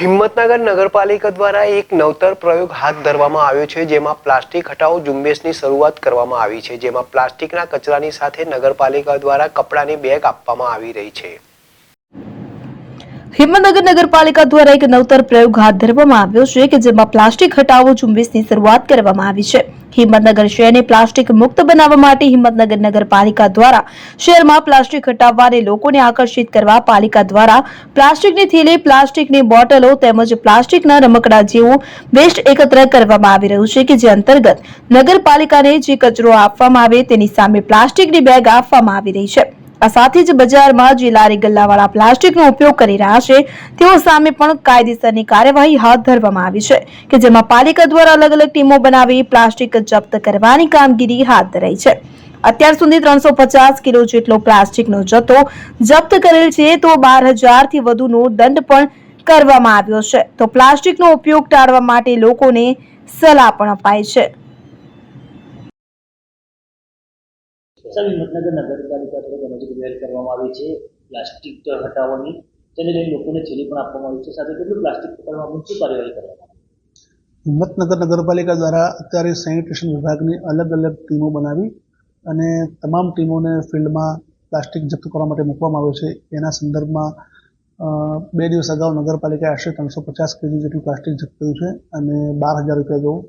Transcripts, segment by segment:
હિંમતનગર નગરપાલિકા દ્વારા એક નવતર પ્રયોગ હાથ ધરવામાં આવ્યો છે, જેમાં પ્લાસ્ટિક હટાવો ઝુંબેશની શરૂઆત કરવામાં આવી છે, જેમાં પ્લાસ્ટિકના કચરાની સાથે નગરપાલિકા દ્વારા કપડાની બેગ આપવામાં આવી રહી છે। હિંમતનગર નગરપાલિકા દ્વારા એક નવતર પ્રયોગ હાથ ધરવામાં આવ્યો છે કે જેમાં પ્લાસ્ટિક હટાવો ઝુંબેશની શરૂઆત કરવામાં આવી છે। હિંમતનગર શહેરને પ્લાસ્ટિક મુક્ત બનાવવા માટે હિંમતનગર નગરપાલિકા દ્વારા શહેરમાં પ્લાસ્ટિક હટાવવા અને લોકોને આકર્ષિત કરવા પાલિકા દ્વારા પ્લાસ્ટિકની થેલી, પ્લાસ્ટિકની બોટલો તેમજ પ્લાસ્ટિકના રમકડા જેવું વેસ્ટ એકત્ર કરવામાં આવી રહ્યું છે કે જે અંતર્ગત નગરપાલિકાને જે કચરો આપવામાં આવે તેની સામે પ્લાસ્ટિકની બેગ આપવામાં આવી રહી છે। આ સાથે જ બજારમાં જે લારી ગલ્લાવાળા પ્લાસ્ટિકનો ઉપયોગ કરી રહ્યા છે તેઓ સામે પણ કાયદેસરની કાર્યવાહી હાથ ધરવામાં આવી છે કે જેમાં પાલિકા દ્વારા અલગ અલગ ટીમો બનાવી પ્લાસ્ટિક જપ્ત કરવાની કામગીરી હાથ ધરાઈ છે। અત્યાર સુધી 350 કિલો જેટલો પ્લાસ્ટિકનો જથ્થો જપ્ત કરેલ છે તો 12,000 થી વધુનો દંડ પણ કરવામાં આવ્યો છે। તો પ્લાસ્ટિકનો ઉપયોગ ટાળવા માટે લોકોને સલાહ પણ અપાઈ છે। સર, હિંમતનગર નગરપાલિકા દ્વારા ઘણી પહેલ કરવામાં આવી છે પ્લાસ્ટિક હટાવવાની, તેને લઈને લોકોને થેલી પણ આપવામાં આવી છે, સાથે કેટલું પ્લાસ્ટિક પકડવામાં શું કાર્યવાહી કરવામાં આવી? હિંમતનગર નગરપાલિકા દ્વારા અત્યારે સેનિટેશન વિભાગની અલગ અલગ ટીમો બનાવી અને તમામ ટીમોને ફિલ્ડમાં પ્લાસ્ટિક જપ્ત કરવા માટે મૂકવામાં આવ્યો છે। એના સંદર્ભમાં 2 દિવસ અગાઉ નગરપાલિકાએ આશરે 350 કેજી જેટલું પ્લાસ્ટિક જપ્ત કર્યું છે અને 12,000 રૂપિયા જેવું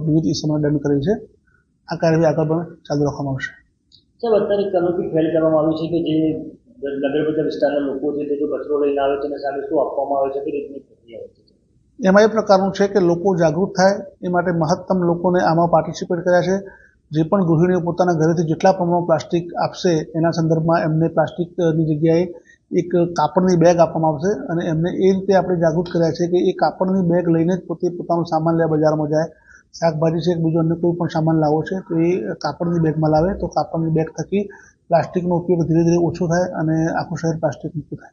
વિવિધ ઇસમોને દંડ કરેલ છે। આ કાર્યવાહી આગળ પણ ચાલુ રાખવામાં આવશે। સર, અત્યારે કનોપી ફેલ કરવામાં આવી છે કે જે નગરપાલિકા વિસ્તારના લોકો છે તે જો કચરો લઈને આવે છે અને સામે શું આપવામાં આવે છે, કે રીતની પ્રક્રિયા હોય છે? એમાં એ પ્રકારનું છે કે લોકો જાગૃત થાય એ માટે મહત્તમ લોકોને આમાં પાર્ટિસિપેટ કર્યા છે। જે પણ ગૃહિણીઓ પોતાના ઘરેથી જેટલા પ્રમાણમાં પ્લાસ્ટિક આપશે એના સંદર્ભમાં એમને પ્લાસ્ટિકની જગ્યાએ એક કાપડની બેગ આપવામાં આવશે અને એમને એ રીતે આપણે જાગૃત કર્યા છે કે એ કાપડની બેગ લઈને જ પોતે પોતાનું સામાન લેવા બજારમાં જાય। શાકભાજી છે કે બીજો અન્ય કોઈ પણ સામાન લાવો છે તો એ કાપડની બેગમાં લાવે તો કાપડની બેગ થકી પ્લાસ્ટિકનો ઉપયોગ ધીરે ધીરે ઓછો થાય અને આખું શહેર પ્લાસ્ટિક મુક્ત થાય।